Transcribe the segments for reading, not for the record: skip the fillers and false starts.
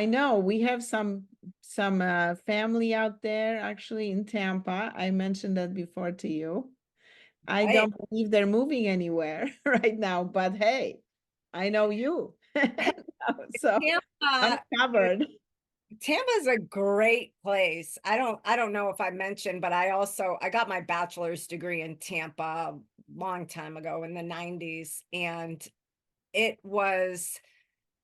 I know we have some family out there actually in Tampa. I mentioned that before to you. I Right. don't believe they're moving anywhere right now, but hey, I know you. So I'm Tampa, covered. Tampa's a great place. I don't know if I mentioned, but I got my bachelor's degree in Tampa a long time ago in the 90s, and it was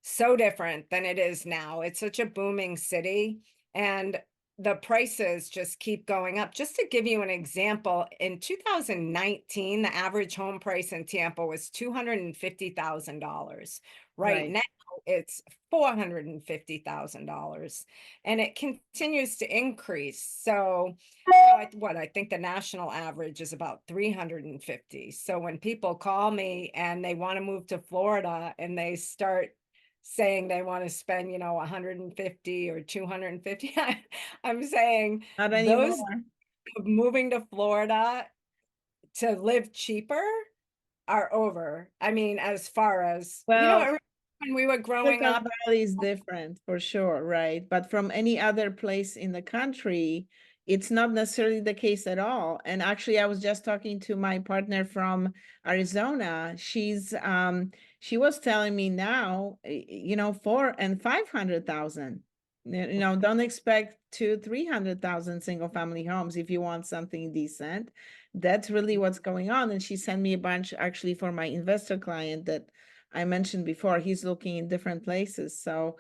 so different than it is now. It's such a booming city, and the prices just keep going up. Just to give you an example, in 2019, the average home price in Tampa was $250,000. Right Right. now, it's $450,000, and it continues to increase. So, I think the national average is about 350. So when people call me and they want to move to Florida and they start saying they want to spend, 150 or 250, I'm saying Not those anymore. moving to Florida to live cheaper are over. I mean, as far as, Well, when we were growing Silicon up. Valley is different for sure, right? But from any other place in the country, it's not necessarily the case at all. And actually, I was just talking to my partner from Arizona. She was telling me now, 4 and 500,000. Don't expect 200,000-300,000 single family homes if you want something decent. That's really what's going on. And she sent me a bunch actually for my investor client that I mentioned before. He's looking in different places. So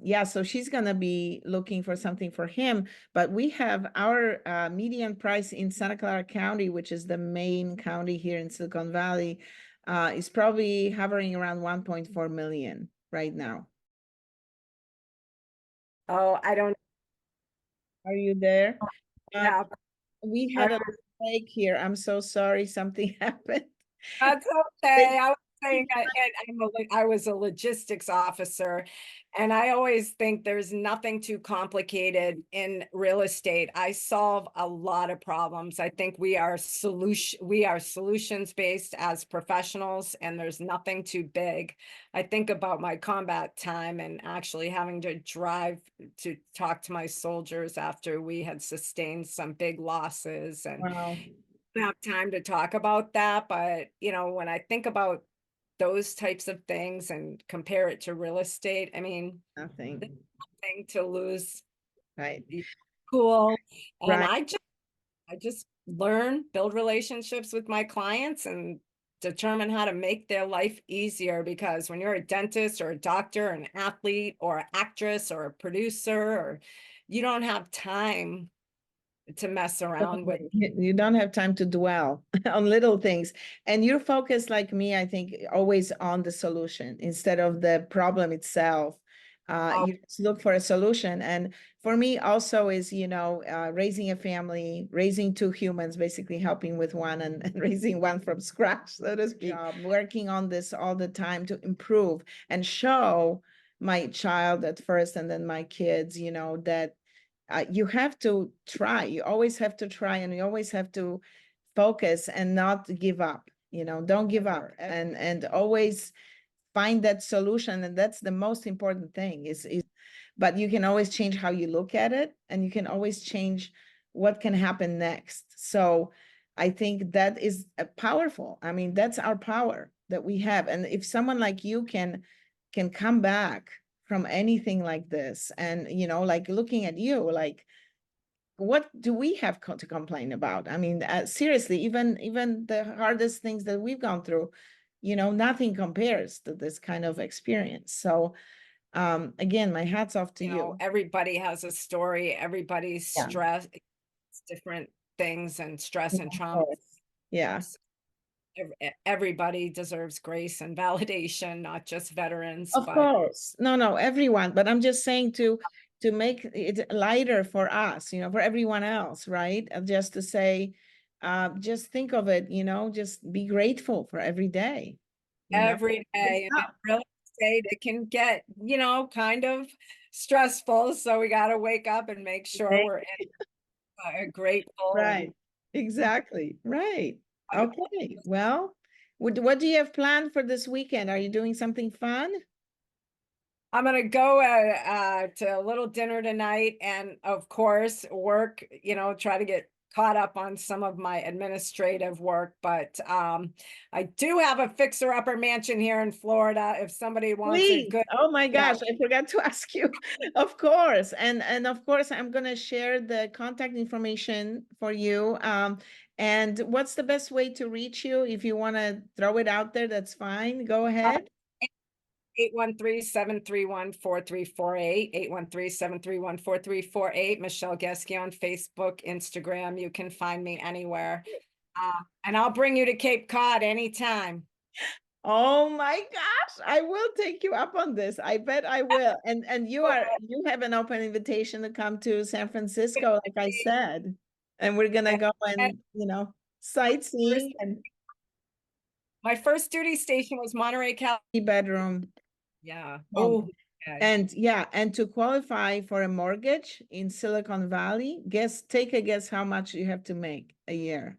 yeah, so she's gonna be looking for something for him. But we have our median price in Santa Clara County, which is the main county here in Silicon Valley, is probably hovering around 1.4 million right now. Oh, I don't. Are you there? Uh, Yeah, we I had a mistake here. I'm so sorry. Something happened. That's okay. I was saying I was a logistics officer, and I always think there's nothing too complicated in real estate. I solve a lot of problems. I think we are solutions based as professionals, and there's nothing too big. I think about my combat time and actually having to drive to talk to my soldiers after we had sustained some big losses, and Wow, have time to talk about that, but when I think about those types of things and compare it to real estate, I mean, nothing. thing to lose. Right. Cool. And Right. I just learn, build relationships with my clients and determine how to make their life easier, because when you're a dentist or a doctor, or an athlete or an actress or a producer, or you don't have time to mess around with. You don't have time to dwell on little things. And you're focused like me, I think, always on the solution instead of the problem itself. You just look for a solution. And for me also is, raising a family, raising two humans, basically helping with one and raising one from scratch, so to speak. Working on this all the time to improve and show my child at first and then my kids, that you have to try. You always have to try, and you always have to focus and not give up. Don't give up, and always find that solution. And that's the most important thing. But you can always change how you look at it, and you can always change what can happen next. So I think that is powerful. I mean, that's our power that we have. And if someone like you can come back from anything like this, and like looking at you, like what do we have to complain about? I mean, seriously, even the hardest things that we've gone through, nothing compares to this kind of experience. So again, my hat's off to you. Everybody has a story, everybody's Yeah. stress, different things, and stress and Of trauma. course. Yeah. Everybody deserves grace and validation, not just veterans, Of but course. No, everyone. But I'm just saying to make it lighter for us, for everyone else, right? Just to say, just think of it, just be grateful for every day. every It's day. And in tough. real estate, it can get, kind of stressful. So we got to wake up and make sure we're grateful. Right. Exactly. Right. Okay. Well, what do you have planned for this weekend? Are you doing something fun? I'm gonna go to a little dinner tonight and of course work, try to get caught up on some of my administrative work, but I do have a fixer-upper mansion here in Florida if somebody wants a Please. good, Oh my yeah. gosh, I forgot to ask you. Of course. And of course, I'm gonna share the contact information for you. And what's the best way to reach you? If you want to throw it out there, that's fine. Go ahead. 813-731-4348, 813-731-4348, Michelle Geske on Facebook, Instagram. You can find me anywhere. And I'll bring you to Cape Cod anytime. Oh my gosh, I will take you up on this. I bet I will. And you have an open invitation to come to San Francisco, like I said. And we're gonna go and sightseeing and My first duty station was Monterey, California. bedroom. Yeah. Oh, okay. and to qualify for a mortgage in Silicon Valley, take a guess how much you have to make a year.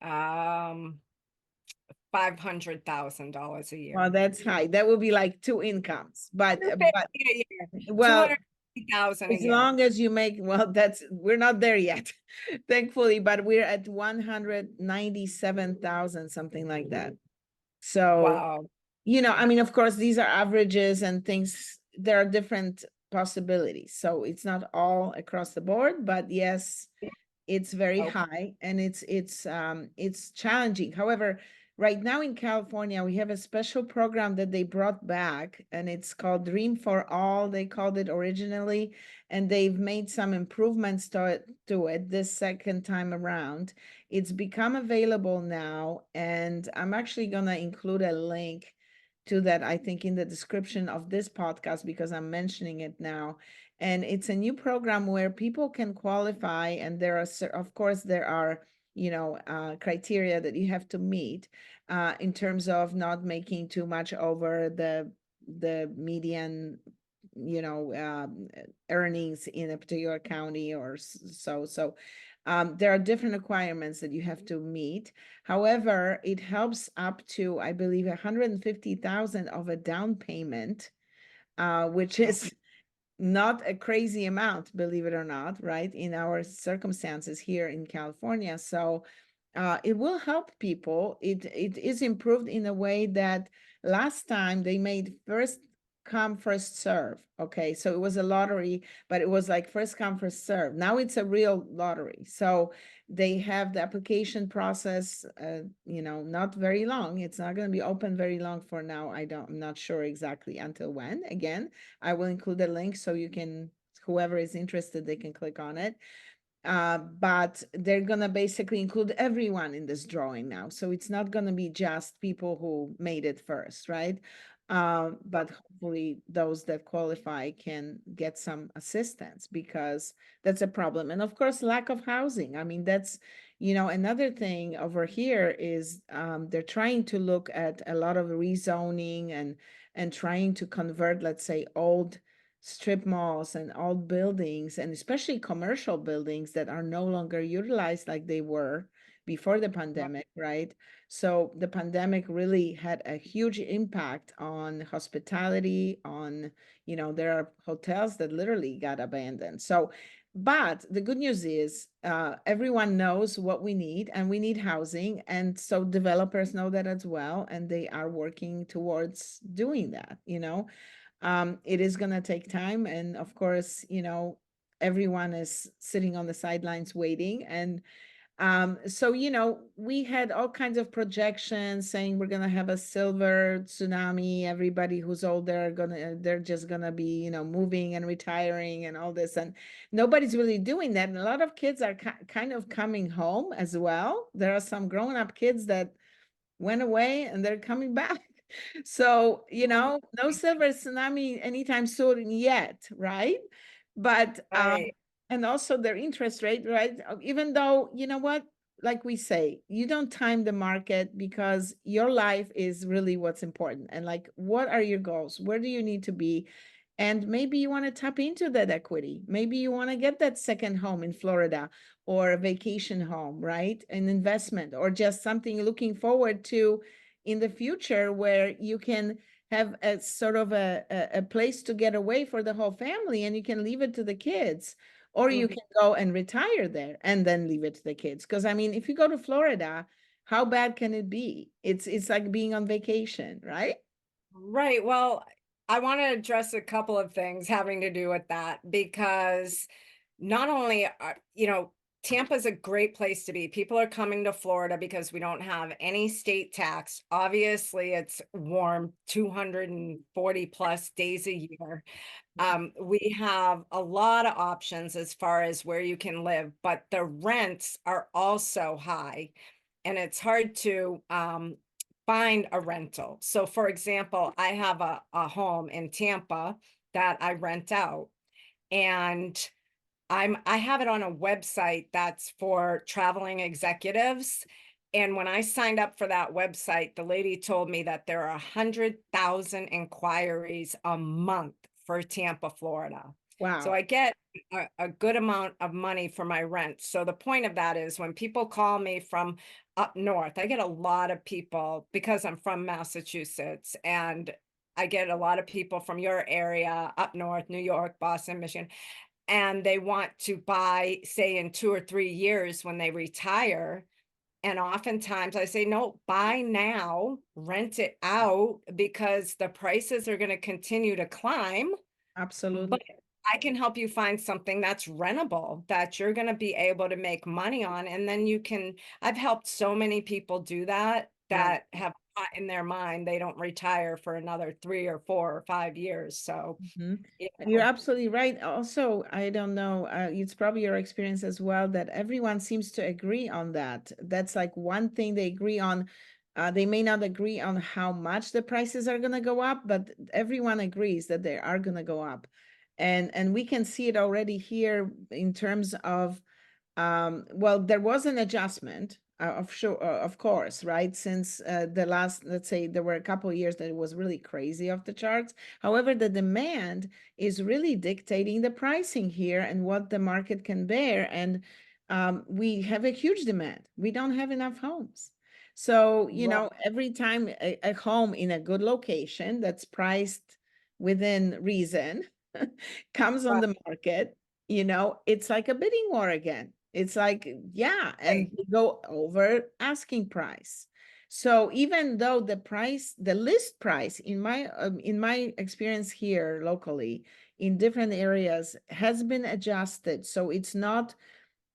$500,000 a year. Well, that's high. That would be like two incomes, but well, well, 250,000 as long as you make, well, we're not there yet, thankfully, but we're at 197,000, something like that. So, wow. I mean, of course, these are averages and things, there are different possibilities. So it's not all across the board, but yes, it's very high and it's challenging. However, right now in California, we have a special program that they brought back and it's called Dream for All. They called it originally, and they've made some improvements to it this second time around. It's become available now, and I'm actually gonna include a link to that, I think, in the description of this podcast because I'm mentioning it now. And it's a new program where people can qualify, and there are, of course, there are, criteria that you have to meet in terms of not making too much over the median, earnings in a particular county or so. There are different requirements that you have to meet. However, it helps up to, I believe, 150,000 of a down payment, which is not a crazy amount, believe it or not, right? In our circumstances here in California. So it will help people. It is improved in a way that last time they made first come, first serve. Okay, so it was a lottery, but it was like first come, first serve. Now it's a real lottery. So they have the application process, not very long. It's not going to be open very long for now. I'm not sure exactly until when. Again, I will include a link so you can, whoever is interested, they can click on it. But they're gonna basically include everyone in this drawing now. So it's not gonna be just people who made it first, right? But hopefully those that qualify can get some assistance because that's a problem. And of course, lack of housing. I mean, that's, another thing over here is they're trying to look at a lot of rezoning and trying to convert, let's say, old strip malls and old buildings, and especially commercial buildings that are no longer utilized like they were before the pandemic, right? So the pandemic really had a huge impact on hospitality, on, there are hotels that literally got abandoned. So, but the good news is everyone knows what we need, and we need housing. And so developers know that as well, and they are working towards doing that, it is going to take time. And of course, everyone is sitting on the sidelines waiting. And so, we had all kinds of projections saying we're going to have a silver tsunami. Everybody who's older they're just going to be, moving and retiring and all this. And nobody's really doing that. And a lot of kids are kind of coming home as well. There are some grown-up kids that went away and they're coming back. So, no silver tsunami anytime soon yet, right? But Right. and also their interest rate, right? Even though, you know what, like we say, you don't time the market because your life is really what's important. And like, what are your goals? Where do you need to be? And maybe you want to tap into that equity. Maybe you want to get that second home in Florida or a vacation home, right? An investment or just something looking forward to in the future where you can have a sort of a place to get away for the whole family, and you can leave it to the kids, or you Mhm. can go and retire there and then leave it to the kids. Because I mean, if you go to Florida, how bad can it be? It's like being on vacation, right? Right. Well, I want to address a couple of things having to do with that because not only are, Tampa's a great place to be. People are coming to Florida because we don't have any state tax. Obviously, it's warm 240 plus days a year. We have a lot of options as far as where you can live, but the rents are also high, and it's hard to find a rental. So, for example, I have a home in Tampa that I rent out, and I have it on a website that's for traveling executives. And when I signed up for that website, the lady told me that there are 100,000 inquiries a month for Tampa, Florida. So Wow. I get a good amount of money for my rent. So the point of that is when people call me from up north, I get a lot of people because I'm from Massachusetts, and I get a lot of people from your area up north, New York, Boston, Michigan, and they want to buy, say, in 2 or 3 years when they retire. And oftentimes I say, no, buy now, rent it out because the prices are going to continue to climb. Absolutely. But I can help you find something that's rentable that you're going to be able to make money on. And then I've helped so many people do that Wow. have in their mind they don't retire for another 3 or 4 or 5 years. So, Mhm. you You're know, absolutely right. Also, I don't know, it's probably your experience as well that everyone seems to agree on that. That's like one thing they agree on. They may not agree on how much the prices are going to go up, but everyone agrees that they are going to go up. And we can see it already here in terms of well, there was an adjustment of sure, of course, right? Since the last, let's say, there were a couple of years that it was really crazy off the charts. However, the demand is really dictating the pricing here and what the market can bear. And we have a huge demand. We don't have enough homes. So, every time a home in a good location that's priced within reason comes on the market, it's like a bidding war again. It's like, yeah, and right. they go over asking price. So even though the list price in my experience here locally in different areas has been adjusted, so it's not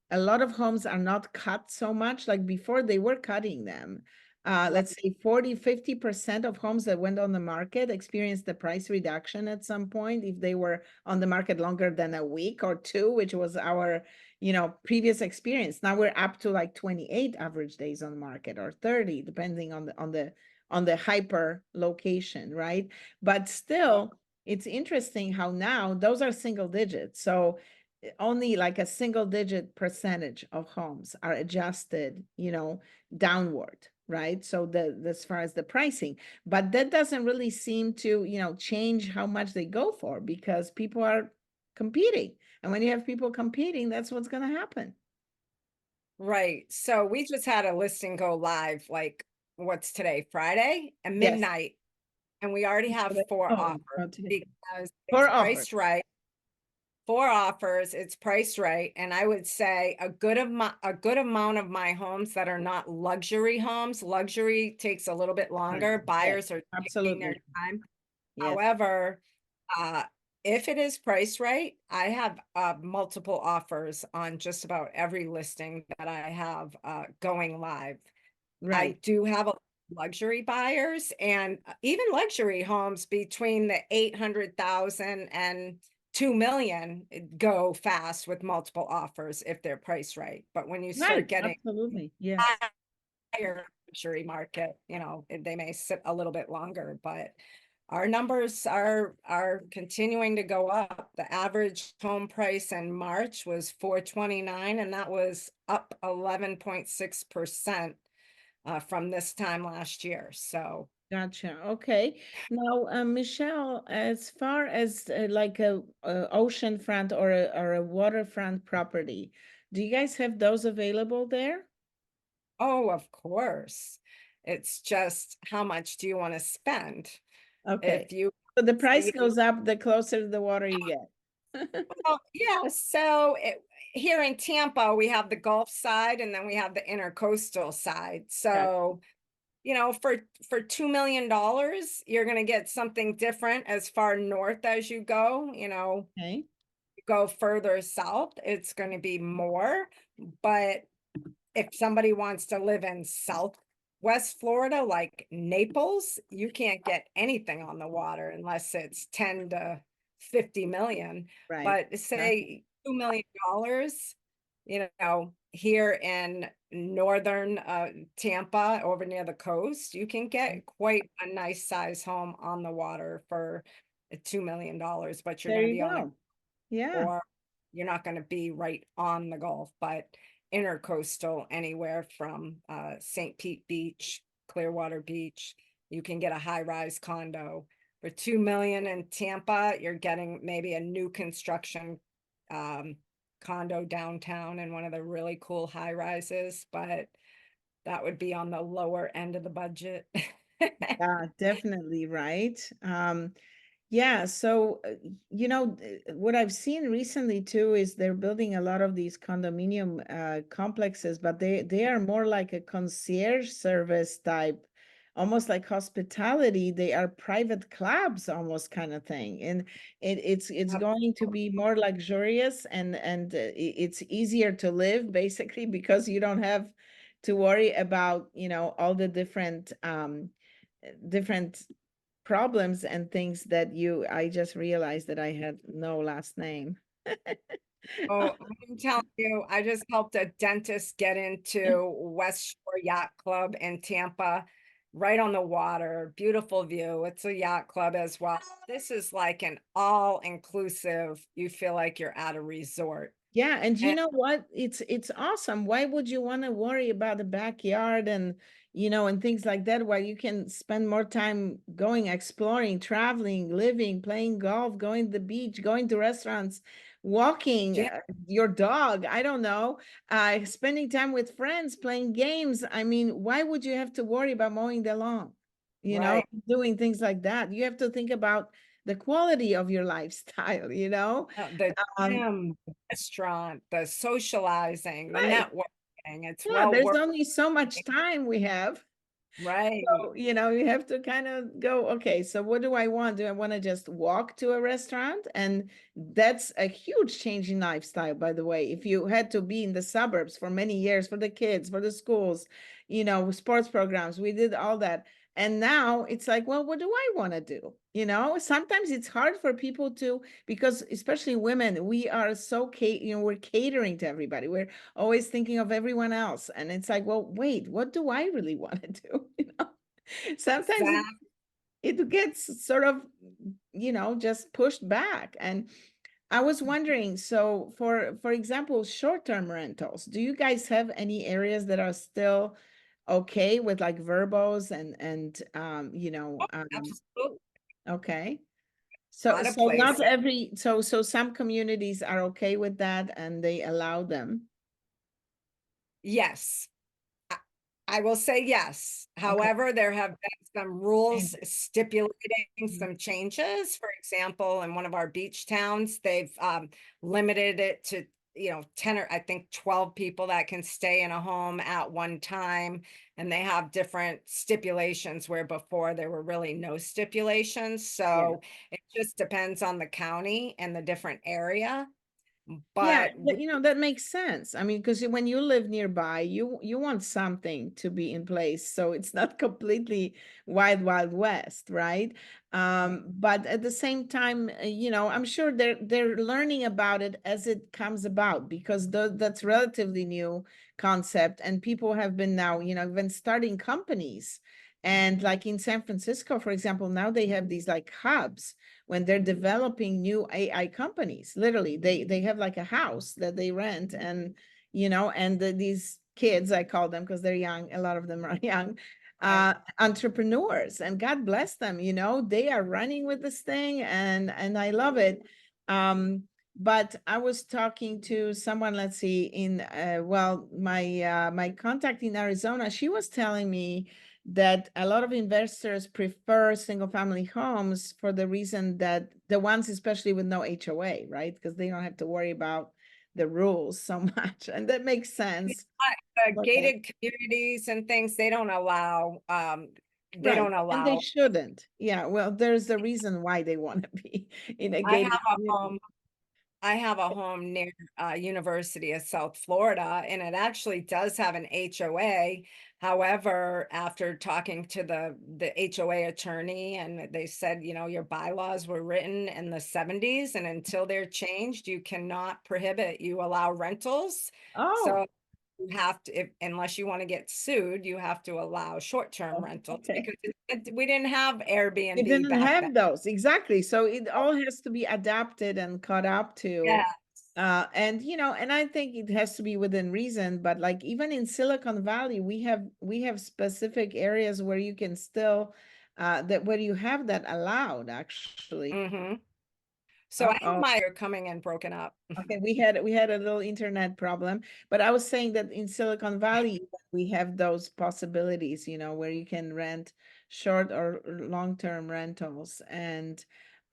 a lot of homes are not cut so much like before they were cutting them. Let's say 40-50% of homes that went on the market experienced the price reduction at some point if they were on the market longer than a week or two, which was our previous experience. Now we're up to like 28 average days on the market or 30 depending on the hyper location, right? But still, it's interesting how now those are single digits. So only like a single digit percentage of homes are adjusted, downward, right? So as far as the pricing, but that doesn't really seem to, change how much they go for because people are competing. And when you have people competing, that's what's going to happen. Right. So we just had a listing go live, like what's today, Friday at Yes. midnight, and we already have 4 Oh, offers today. because For it's offers. priced right. 4 offers, it's priced right, and I would say a good amount of my homes that are not luxury homes. Luxury takes a little bit Right. longer. Yes, Buyers are taking their absolutely. time. Yes. However, uh, if it is priced right, I have multiple offers on just about every listing that I have going live. I Right. do have a luxury buyers and even luxury homes between the 800,000 and 2 million go fast with multiple offers if they're priced right. But when you start Right. getting Absolutely. Yes. higher luxury market, they may sit a little bit longer, but our numbers are continuing to go up. The average home price in March was 429, and that was up 11.6% from this time last year. So, Gotcha. Okay. Now, Michelle, as far as like a oceanfront or a waterfront property, do you guys have those available there? oh, of course, it's just how much do you want to spend? Okay. If you, So the so price you goes up the closer to the water you get. well, yeah, so here in Tampa, we have the Gulf side and then we have the intercoastal side. So, you know, for $2 million, you're gonna get something different as far north as you go, you know, Okay. go further south, it's gonna be more. But if somebody wants to live in Southwest Florida, like Naples, you can't get anything on the water unless it's 10 to 50 million. Right. But say $2 million, you know, here in northern Tampa over near the coast, you can get quite a nice size home on the water for $2 million, but you're There going to you be on the, go. Yeah. or you're not going to be right on the Gulf, but intercoastal anywhere from St. Pete Beach, Clearwater Beach. You can get a high-rise condo for 2 million in Tampa. You're getting maybe a new construction condo downtown in one of the really cool high rises, but that would be on the lower end of the budget. Yeah, definitely, right. Yeah, so what I've seen recently too is they're building a lot of these condominium complexes, but they are more like a concierge service type, almost like hospitality. They are private clubs almost kind of thing. And it's going to be more luxurious and it's easier to live basically because you don't have to worry about, all the different problems and things that I just realized that I had no last name. Oh, I'm telling you, I just helped a dentist get into West Shore Yacht Club in Tampa, right on the water, beautiful view. It's a yacht club as well. This is like an all-inclusive, you feel like you're at a resort. Yeah, and you And know what? It's awesome. Why would you want to worry about the backyard and things like that while you can spend more time going exploring, traveling, living, playing golf, going to the beach, going to restaurants, walking yeah, your dog, I don't know, spending time with friends, playing games. I mean, why would you have to worry about mowing the lawn? right. Doing things like that. You have to think about the quality of your lifestyle, you know? The Um, gym, the restaurant, the socializing, the right. networking, it's Yeah, well there's worth only so much it, time we have. right? So, you have to kind of go, okay, so what do I want? Do I want to just walk to a restaurant? And that's a huge change in lifestyle, by the way. If you had to be in the suburbs for many years for the kids, for the schools, sports programs, we did all that. And now it's like, well, what do I want to do? Sometimes it's hard for people to, because especially women, we are so, we're catering to everybody. We're always thinking of everyone else. And it's like, well, wait, what do I really want to do? Sometimes Exactly. it gets sort of, just pushed back. And I was wondering, so for example, short-term rentals, do you guys have any areas that are still okay with like VRBOs Absolutely. okay. A So lot of so not places. every so some communities are okay with that and they allow them. Yes. I I will say yes. Okay. However, there have been some rules stipulating Mhm. some changes. For example, in one of our beach towns, they've limited it to, 10 or I think 12 people that can stay in a home at one time. And they have different stipulations where before there were really no stipulations. Yeah. So it just depends on the county and the different area. Yeah, But that makes sense. I mean, because when you live nearby, you want something to be in place, so it's not completely wild west, right? But at the same time, I'm sure they're learning about it as it comes about because that's relatively new concept, and people have been now, been starting companies, and like in San Francisco, for example, now they have these like hubs when they're developing new AI companies. Literally, they have like a house that they rent, and these kids, I call them because they're young, a lot of them are young, entrepreneurs, and God bless them, they are running with this thing, and I love it. But I was talking to someone, let's see, in my contact in Arizona, she was telling me that a lot of investors prefer single family homes for the reason that the ones, especially with no HOA, right? Because they don't have to worry about the rules so much. And that makes sense. But, Gated communities and things, they don't allow, they right. don't And they allow. shouldn't. Yeah. Well, there's a reason why they want to be in a I gated have a community. home, I have a home near University of South Florida, and it actually does have an HOA. However, after talking to the HOA attorney, and they said, you know, your bylaws were written in the 70s, and until they're changed, you cannot prohibit, you allow rentals. Oh, So you have to, unless you want to get sued, you have to allow short-term rentals okay. because we didn't have We Airbnb didn't back then. have those. Exactly. So it all has to be adapted and caught up to. Yeah. And you know, and I think it has to be within reason, but like even in Silicon Valley, we have specific areas where you can still that where you have that allowed actually. Mm-hmm. So I Uh-oh. admire you're coming in broken up. Okay, we had a little internet problem, but I was saying that in Silicon Valley we have those possibilities, you know, where you can rent short or long-term rentals. And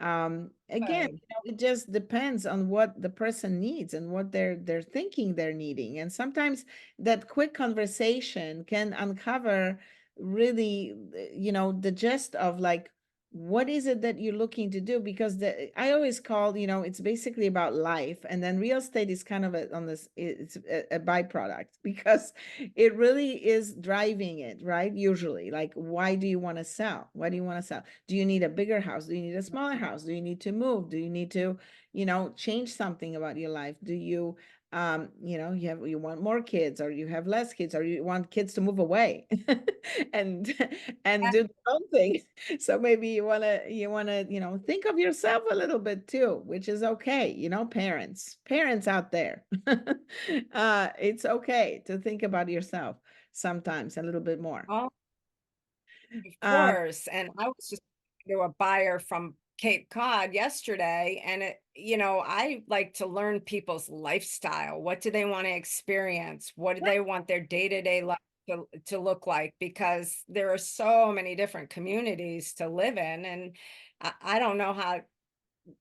again, Right. you know, it just depends on what the person needs and what they're thinking they're needing. And sometimes that quick conversation can uncover really, you know, the gist of like what is it that you're looking to do? Because I always call, you know, it's basically about life, and then real estate is kind of on this, it's a byproduct because it really is driving it, right? Usually, like, why do you want to sell? Why do you want to sell? Do you need a bigger house? Do you need a smaller house? Do you need to move? Do you need to, you know, change something about your life? Do you you know, you want more kids, or you have less kids, or you want kids to move away and and do their own thing. So maybe you want to, you know, think of yourself a little bit too, which is okay. You know, parents out there, it's okay to think about yourself sometimes a little bit more. Oh, of Um, course. And I was just to a buyer from Cape Cod yesterday, and I like to learn people's lifestyle. What do they want to experience? What do they want their day-to-day life to look like? Because there are so many different communities to live in, and I don't know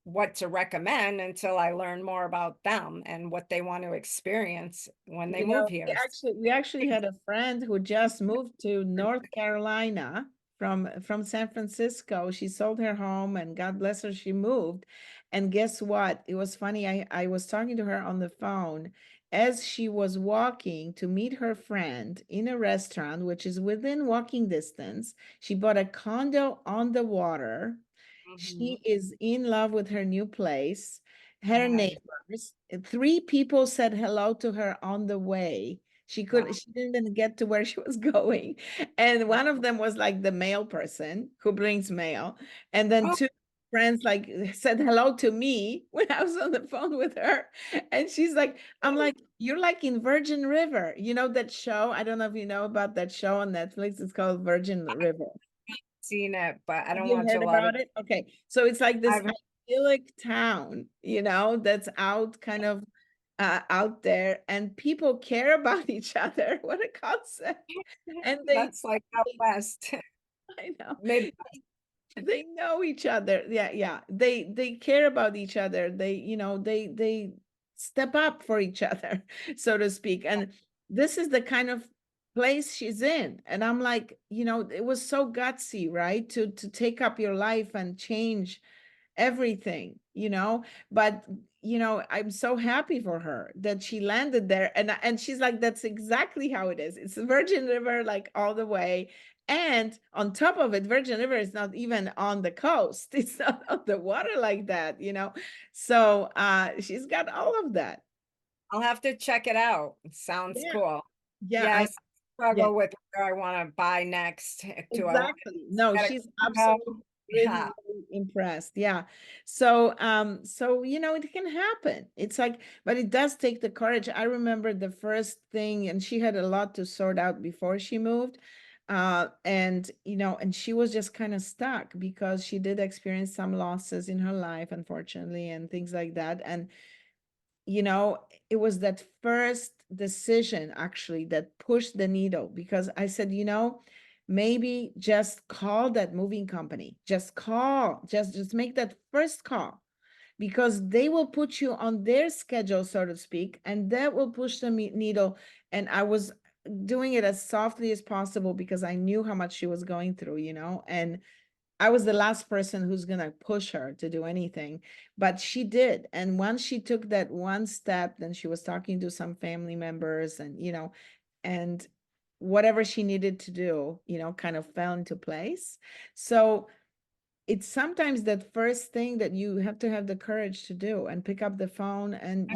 what to recommend until I learn more about them and what they want to experience when they you move know, here. we actually had a friend who just moved to North Carolina from San Francisco. She sold her home, and God bless her, she moved. And guess what? It was funny. I was talking to her on the phone as she was walking to meet her friend in a restaurant, which is within walking distance. She bought a condo on the water. Mhm. She is in love with her new place. Her Nice. neighbors, three people said hello to her on the way. Wow. She didn't even get to where she was going. And one of them was like the mail person who brings mail. And then Oh, two friends like said hello to me when I was on the phone with her. And she's like, I'm like, you're like in Virgin River. You know that show? I don't know if you know about that show on Netflix. It's called Virgin River. seen it, but I Have don't you watch a heard lot of. about it? Okay. So it's like this I've idyllic town, you know, that's out kind of out there, and people care about each other. What a concept. And That's like out they west. I know. Maybe. They know each other. Yeah, yeah. They care about each other. They, you know, they step up for each other, so to speak. And this is the kind of place she's in. And I'm like, you know, it was so gutsy, right? To take up your life and change everything, you know. But you know, I'm so happy for her that she landed there. And she's like, that's exactly how it is. It's the Virgin River, like all the way. And on top of it, Virgin River is not even on the coast. It's not on the water like that, you know. So she's got all of that. I'll have to check it out. It sounds Yeah, cool. yeah, Yes, I yeah. struggle with where I want to buy next. Do I want Exactly. No, to get she's a condo? absolutely really, Yeah. really impressed. Yeah. So, so you know, it can happen. It's like, but it does take the courage. I remember the first thing, and she had a lot to sort out before she moved. And you know, and she was just kind of stuck because she did experience some losses in her life, unfortunately, and things like that. And you know, it was that first decision actually that pushed the needle, because I said, you know, maybe just call that moving company. Just call, just make that first call, because they will put you on their schedule, so to speak, and that will push the needle. And I was doing it as softly as possible because I knew how much she was going through, and I was the last person who's gonna push her to do anything, but she did. And once she took that one step, then she was talking to some family members, and and whatever she needed to do, kind of fell into place. So it's sometimes that first thing that you have to have the courage to do, and pick up the phone and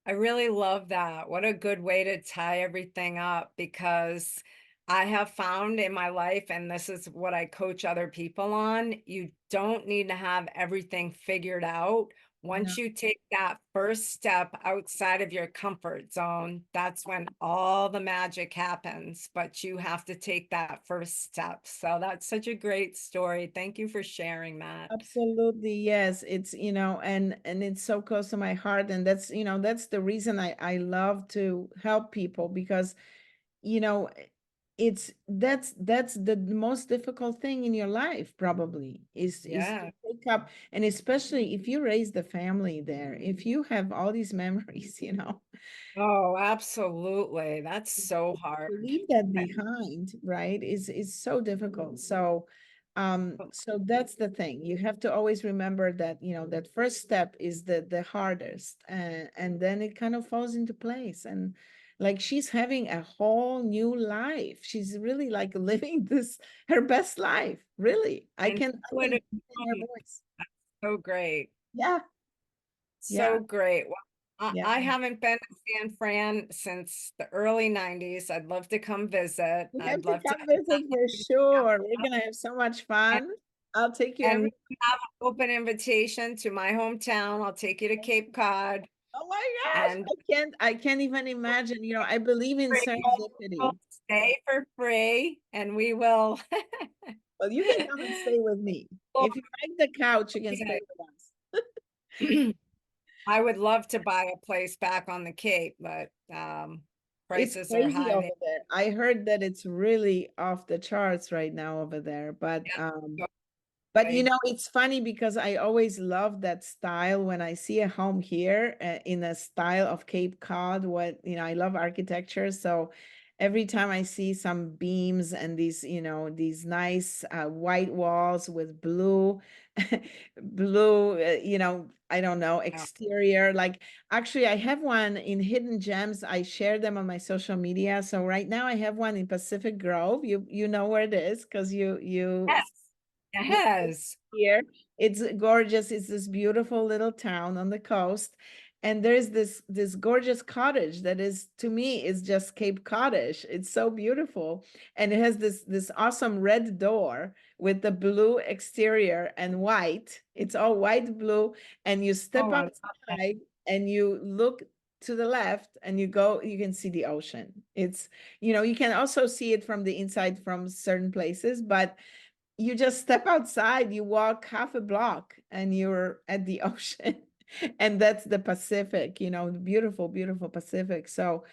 I really love that. What a good way to tie everything up, because I have found in my life, and this is what I coach other people on, you don't need to have everything figured out. Once you take that first step outside of your comfort zone, that's when all the magic happens, but you have to take that first step. So that's such a great story. Thank you for sharing that. Absolutely, yes. It's, and it's so close to my heart. And that's the reason I love to help people, because, that's the most difficult thing in your life, probably, is to pick up. And especially if you raise the family there, if you have all these memories, Oh, absolutely. That's so to hard. leave that behind, right, is so difficult. So that's the thing. You have to always remember that, that first step is the hardest, and then it kind of falls into place. And like, she's having a whole new life. She's really like living her best life. Really. I And can who would hear have her known? voice. So great. Yeah, yeah, So great. Well, yeah. I haven't been to San Fran since the early 90s. I'd love to come visit. You have I'd to love to. come visit for sure. We're gonna have so much And, fun. I'll take you and every. you have an open invitation to my hometown. I'll take you to Cape Cod, Oh my gosh, and I can't even imagine. I believe in we'll serendipity. stay for free, and we will. Well, you can come and stay with me. If you like the couch, you can stay with us. I would love to buy a place back on the Cape, but It's prices are crazy high over there. there. I heard that it's really off the charts right now over there, but Yeah, But totally. it's funny because I always love that style when I see a home here in a style of Cape Cod. I love architecture. So every time I see some beams and these nice white walls with blue, blue, I don't know, Yeah. exterior. Like, actually, I have one in Hidden Gems. I share them on my social media. So right now I have one in Pacific Grove. You know where it is, because Yes. Yes. here. It's gorgeous. It's this beautiful little town on the coast. And there's this gorgeous cottage that is, to me, is just Cape Cottage. It's so beautiful. And it has this awesome red door with the blue exterior and white. It's all white, blue. And you step Oh, I love that. outside and you look to the left and you can see the ocean. You can also see it from the inside from certain places, but you just step outside, you walk half a block and you're at the ocean. And that's the Pacific, the beautiful, beautiful Pacific. So,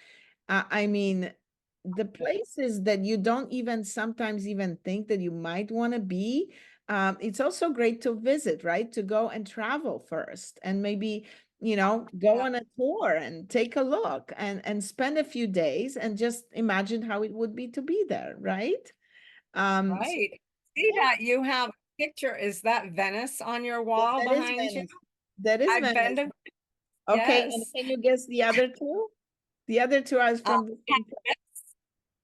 I mean, the places that you don't even sometimes even think that you might want to be, it's also great to visit, right? To go and travel first and maybe, go on a tour and take a look and spend a few days and just imagine how it would be to be there, right? So Right. See yeah. that you have a picture. Is that Venice on your Yes, wall that is behind you? Venice. That is I've been Venice. to, Okay, and yes. can you guess the other two? The other two are Uh, from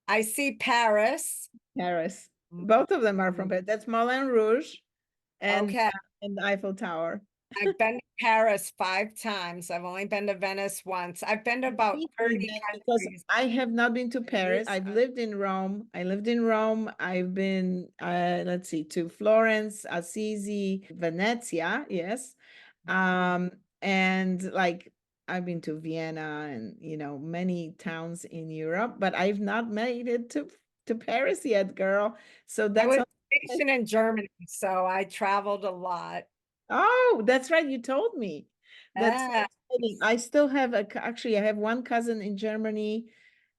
I see Paris. Paris. Both of them are from Mm, Paris. That's Moulin Rouge and okay. and the Eiffel Tower. I've been to Paris 5 times. I've only been to Venice once. I've been to about Beat me 30 then, because countries. I have not been to Paris. I've lived in Rome. I lived in Rome. I've been, let's see, to Florence, Assisi, Venezia, yes. And like, I've been to Vienna and many towns in Europe, but I've not made it to Paris yet, girl. So I that's was all. stationed in Germany, so I traveled a lot. Oh, that's right. You told me. That's so Yeah. exciting. I still have actually, I have one cousin in Germany.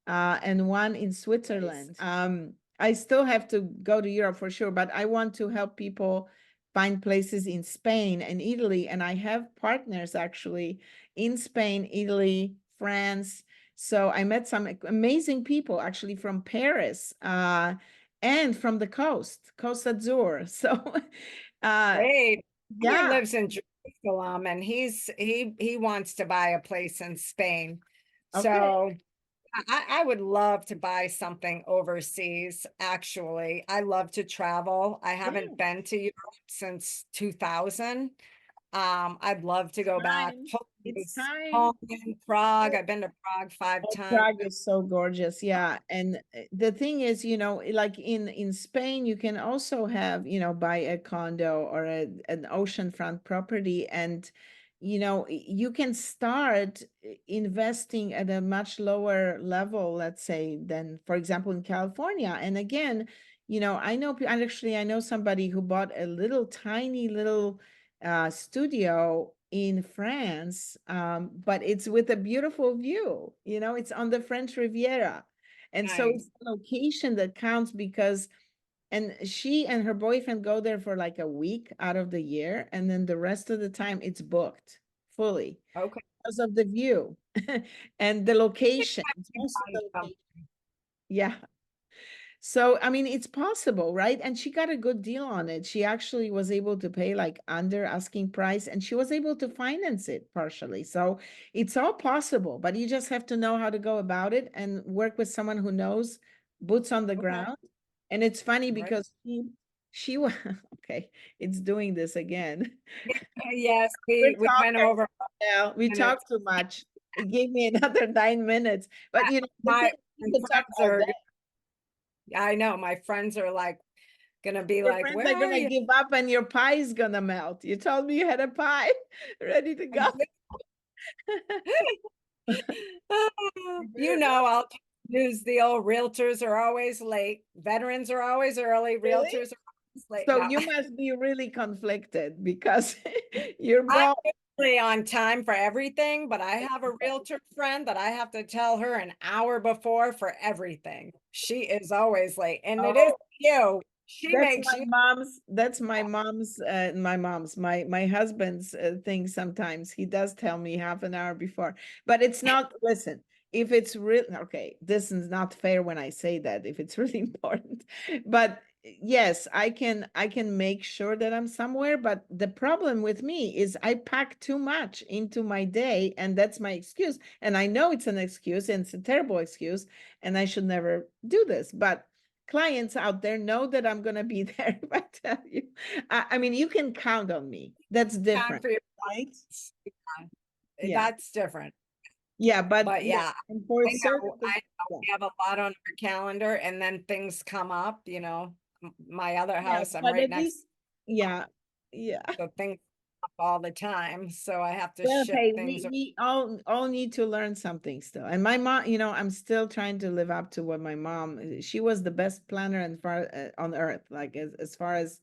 and one in Switzerland. I still have to go to Europe for sure, but I want to help people find places in Spain and Italy. And I have partners actually in Spain, Italy, France. So I met some amazing people actually from Paris and from the coast, Coast Azure. So Great. He yeah. lives in Jerusalem and he wants to buy a place in Spain. Okay. So I would love to buy something overseas, actually. I love to travel. I haven't been to Europe since 2000. I'd love to go back. Time. It's time. Poland, Prague. I've been to Prague 5 Oh, times. Prague is so gorgeous. Yeah. And the thing is, you know, like in Spain, you can also have, you know, buy a condo or an oceanfront property. And, you know, you can start investing at a much lower level, let's say, than, for example, in California. And again, you know, I know somebody who bought a little tiny little studio in France, but it's with a beautiful view. You know, it's on the French Riviera. And so it's the location that counts because, and she and her boyfriend go there for like a week out of the year. And then the rest of the time it's booked fully. Okay. Because of the view and the location. It's also the location. Yeah. So, I mean, it's possible, right? And she got a good deal on it. She actually was able to pay like under asking price and she was able to finance it partially. So it's all possible, but you just have to know how to go about it and work with someone who knows, boots on the ground. And it's funny because she was, okay, it's doing this again. Yes, We're we went talking. over. Yeah, we talked too much. It gave me another 9 minutes. But you know, the thing, we could talk all day. I know my friends are like gonna be Your like, friends where are are gonna you? give up and your pie is gonna melt. You told me you had a pie ready to go. You know, I'll use the old realtors are always late, veterans are always early, Really? realtors are always late. So No. you must be really conflicted because you're I'm both usually on time for everything, but I have a realtor friend that I have to tell her an hour before for everything. She is always late, and it is you. She that's makes my you. mom's my husband's thing. Sometimes he does tell me half an hour before, but it's not, listen, if it's real, okay, this is not fair when I say that if it's really important, but yes, I can make sure that I'm somewhere, but the problem with me is I pack too much into my day and that's my excuse. And I know it's an excuse and it's a terrible excuse and I should never do this, but clients out there know that I'm going to be there if I tell you. I mean, you can count on me. That's different, For your right? Yeah. That's different. Yeah, but yeah, and for certain I know we have a lot on our calendar and then things come up, you know, my other house, I'm but right at next, least, yeah, yeah. to things up all the time, so I have to Well, shift hey, things. we all need to learn something still. And my mom, you know, I'm still trying to live up to what my mom, she was the best planner and far on earth, like as far as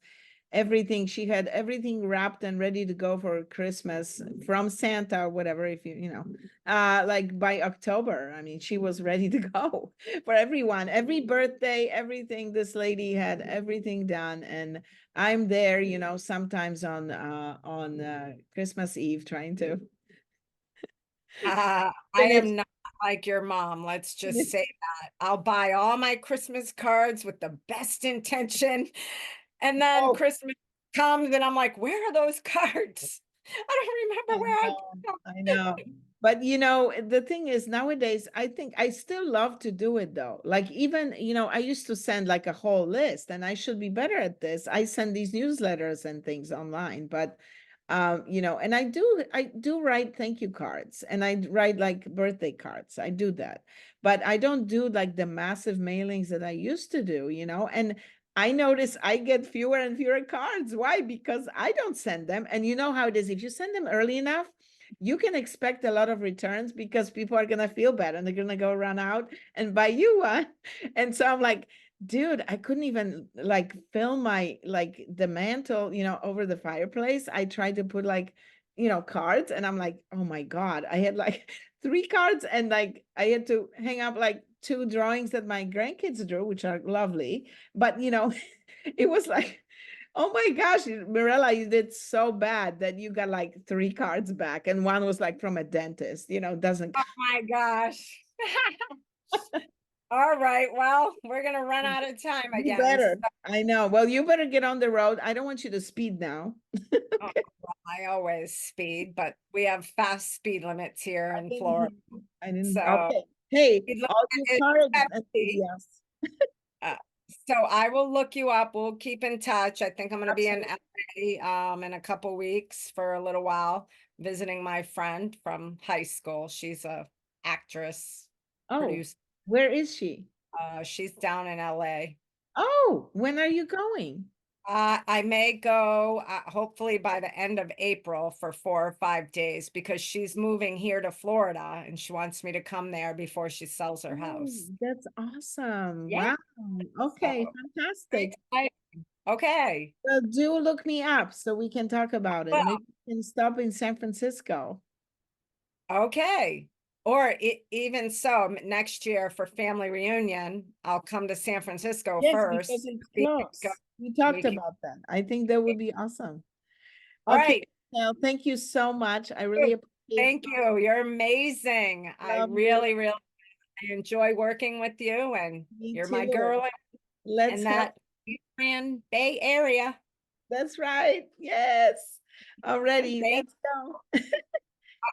everything. She had everything wrapped and ready to go for Christmas from Santa or whatever, if you know, like by October. I mean, she was ready to go for everyone, every birthday, everything. This lady had everything done, and I'm there, you know, sometimes on Christmas Eve trying to I finish. am not like your mom, let's just say that. I'll buy all my Christmas cards with the best intention, and then Oh, Christmas comes and I'm like, where are those cards? I don't remember where I put them. I know. But you know, the thing is nowadays, I think I still love to do it though. Like even, you know, I used to send like a whole list and I should be better at this. I send these newsletters and things online, but you know, and I do write thank you cards and I write like birthday cards. I do that. But I don't do like the massive mailings that I used to do, you know, and I notice I get fewer and fewer cards. Why? Because I don't send them. And you know how it is. If you send them early enough, you can expect a lot of returns because people are going to feel bad and they're going to go run out and buy you one. And so I'm like, dude, I couldn't even like fill my, like the mantle, you know, over the fireplace. I tried to put like, you know, cards and I'm like, oh my God, I had like 3 cards, and like I had to hang up like 2 drawings that my grandkids drew, which are lovely. But you know, it was like, oh my gosh, Mirella, you did so bad that you got like 3 cards back, and one was like from a dentist, you know, doesn't Oh my gosh. All right, well, we're gonna run out of time you again. better. So- I know. Well, you better get on the road. I don't want you to speed now. oh, well, I always speed, but we have fast speed limits here in didn't Florida. hear I didn't. So Okay. Hey, speed limit all you is car 70. enthusiasts. Uh, So I will look you up. We'll keep in touch. I think I'm gonna be in Absolutely. LA in a couple weeks for a little while, visiting my friend from high school. She's a actress, Oh, producer. where is she? She's down in LA. Oh, when are you going? I may go hopefully by the end of April for 4 or 5 days because she's moving here to Florida and she wants me to come there before she sells her Oh, house. that's awesome. Yeah. Wow. Okay, So very fantastic. exciting. Okay. Well, do look me up so we can talk about it. Well, Maybe we can stop in San Francisco. okay. Or even so, next year for family reunion, I'll come to San Francisco Yes, because first. it's We can go. close. We talked We can. about that. I think that would be awesome. All Okay, right. well, thank you so much. I really appreciate Thank you. You're amazing. I love you. really I enjoy working with you, and Me you're my too. girl Let's in help. that San Bay Area. That's right. Yes. Already. Thank Let's go.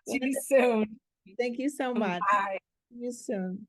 you. See you soon. Thank you so much. Bye. See you soon.